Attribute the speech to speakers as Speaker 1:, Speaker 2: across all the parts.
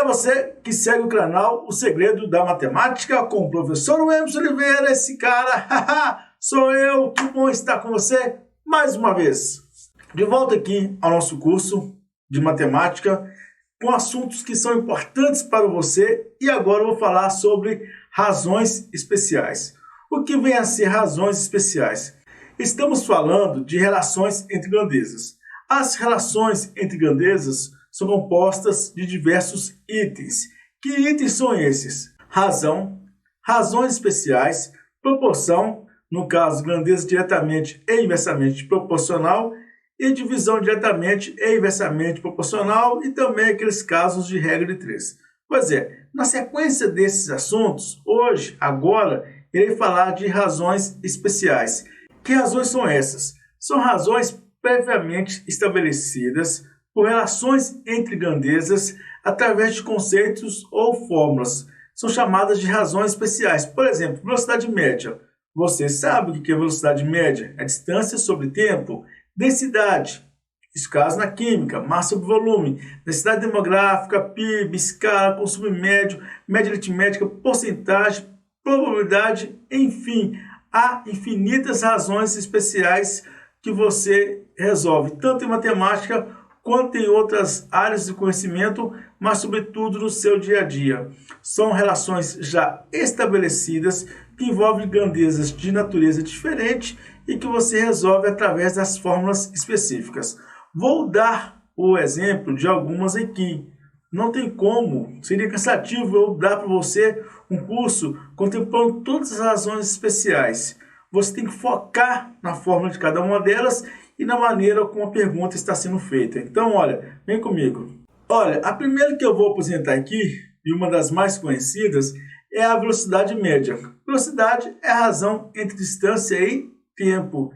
Speaker 1: você que segue o canal O Segredo da Matemática com o professor Emerson Oliveira, esse cara, sou eu, que bom estar com você mais uma vez. De volta aqui ao nosso curso de matemática com assuntos que são importantes para você e agora eu vou falar sobre razões especiais. O que vem a ser razões especiais? Estamos falando de relações entre grandezas. As relações entre grandezas são compostas de diversos itens. Que itens são esses? Razão, razões especiais, proporção, no caso grandeza diretamente e inversamente proporcional, e divisão diretamente e inversamente proporcional, e também aqueles casos de regra de 3. Pois é, na sequência desses assuntos, hoje, agora, irei falar de razões especiais. Que razões são essas? São razões previamente estabelecidas por relações entre grandezas através de conceitos ou fórmulas. São chamadas de razões especiais. Por exemplo, velocidade média. Você sabe o que é velocidade média? É distância sobre tempo. Densidade, isso caso na química, massa sobre volume. Densidade demográfica, PIB, escala, consumo médio, média aritmética, porcentagem, probabilidade, enfim. Há infinitas razões especiais que você resolve, tanto em matemática quanto em outras áreas de conhecimento, mas sobretudo no seu dia a dia. São relações já estabelecidas que envolvem grandezas de natureza diferente e que você resolve através das fórmulas específicas. Vou dar o exemplo de algumas aqui. Não tem como, seria cansativo eu dar para você um curso contemplando todas as razões especiais. Você tem que focar na fórmula de cada uma delas e na maneira como a pergunta está sendo feita. Então, olha, vem comigo. Olha, a primeira que eu vou apresentar aqui, e uma das mais conhecidas, é a velocidade média. Velocidade é a razão entre distância e tempo.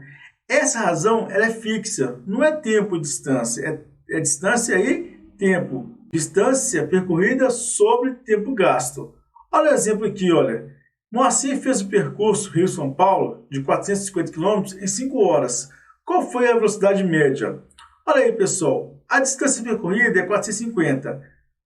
Speaker 1: Essa razão ela é fixa, não é tempo e distância, é distância e tempo. Distância percorrida sobre tempo gasto. Olha o exemplo aqui, olha. Moacir fez o percurso Rio-São Paulo de 450 km em 5 horas. Qual foi a velocidade média? Olha aí, pessoal. A distância percorrida é 450.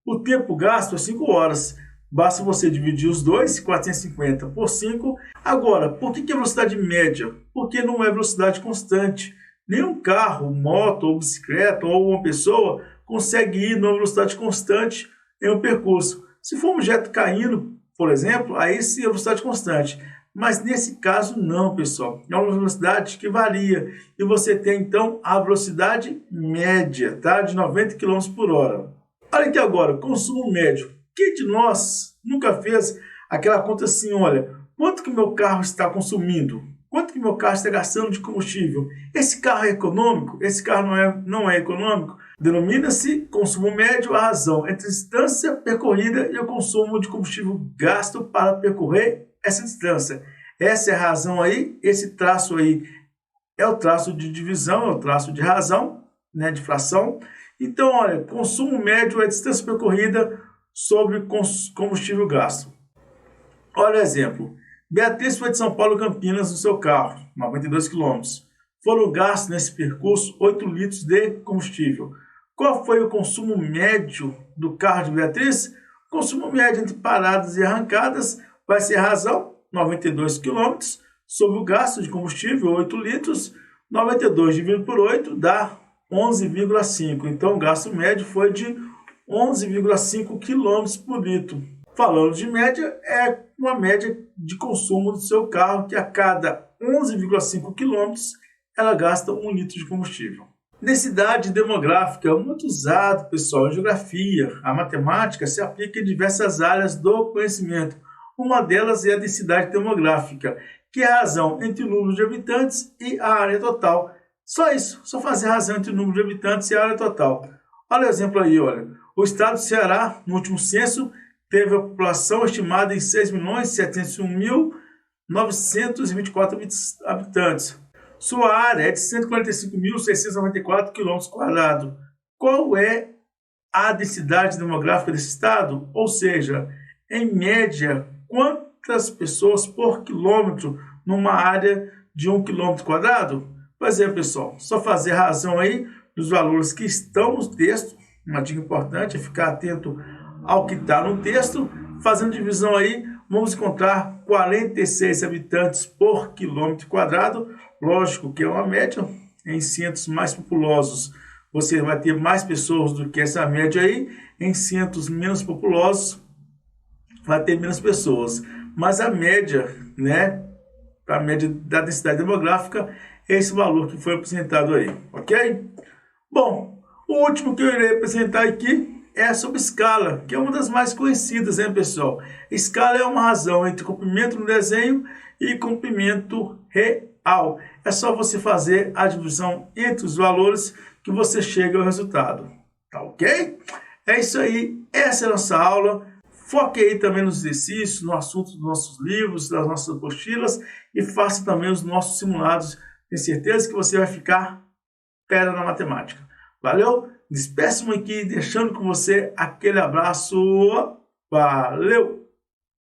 Speaker 1: O tempo gasto é 5 horas. Basta você dividir os dois, 450 por 5. Agora, por que é velocidade média? Porque não é velocidade constante. Nenhum carro, moto ou bicicleta ou uma pessoa consegue ir numa velocidade constante em um percurso. Se for um objeto caindo, por exemplo, aí sim é velocidade constante. Mas nesse caso não, pessoal. É uma velocidade que varia. E você tem, então, a velocidade média, tá? De 90 km por hora. Olha aqui agora, consumo médio. Quem de nós nunca fez aquela conta assim, olha, quanto que meu carro está consumindo? Quanto que meu carro está gastando de combustível? Esse carro é econômico? Esse carro não é econômico? Denomina-se consumo médio a razão entre a distância percorrida e o consumo de combustível gasto para percorrer essa distância. Essa é a razão aí, esse traço aí é o traço de divisão, é o traço de razão, né, de fração. Então, olha, consumo médio é a distância percorrida sobre combustível gasto. Olha o exemplo. Beatriz foi de São Paulo a Campinas no seu carro, 92 km. Foram gastos nesse percurso 8 litros de combustível. Qual foi o consumo médio do carro de Beatriz? O consumo médio entre paradas e arrancadas vai ser a razão, 92 km, sobre o gasto de combustível, 8 litros. 92 dividido por 8 dá 11,5. Então o gasto médio foi de 11,5 km por litro. Falando de média, é uma média de consumo do seu carro, que a cada 11,5 km ela gasta 1 litro de combustível. Densidade demográfica é muito usado, pessoal, em geografia. A matemática se aplica em diversas áreas do conhecimento. Uma delas é a densidade demográfica, que é a razão entre o número de habitantes e a área total. Só isso, só fazer a razão entre o número de habitantes e a área total. Olha o exemplo aí, olha. O estado do Ceará, no último censo, teve a população estimada em 6.701.924 habitantes. Sua área é de 145.694 km². Qual é a densidade demográfica desse estado? Ou seja, em média, quantas pessoas por quilômetro numa área de 1 km²? Pois é, pessoal, só fazer razão aí dos valores que estão no texto. Uma dica importante é ficar atento ao que está no texto, fazendo divisão aí, vamos encontrar 46 habitantes por quilômetro quadrado. Lógico que é uma média. Em centros mais populosos, você vai ter mais pessoas do que essa média aí. Em centros menos populosos, vai ter menos pessoas. Mas a média, né? A média da densidade demográfica é esse valor que foi apresentado aí, ok? Bom, o último que eu irei apresentar aqui é sobre escala, que é uma das mais conhecidas, né, pessoal? Escala é uma razão entre comprimento no desenho e comprimento real. É só você fazer a divisão entre os valores que você chega ao resultado, tá ok? É isso aí, essa é a nossa aula. Foque aí também nos exercícios, no assunto dos nossos livros, das nossas apostilas e faça também os nossos simulados. Tenho certeza que você vai ficar fera na matemática. Valeu? Despeço-me aqui, deixando com você aquele abraço. Valeu!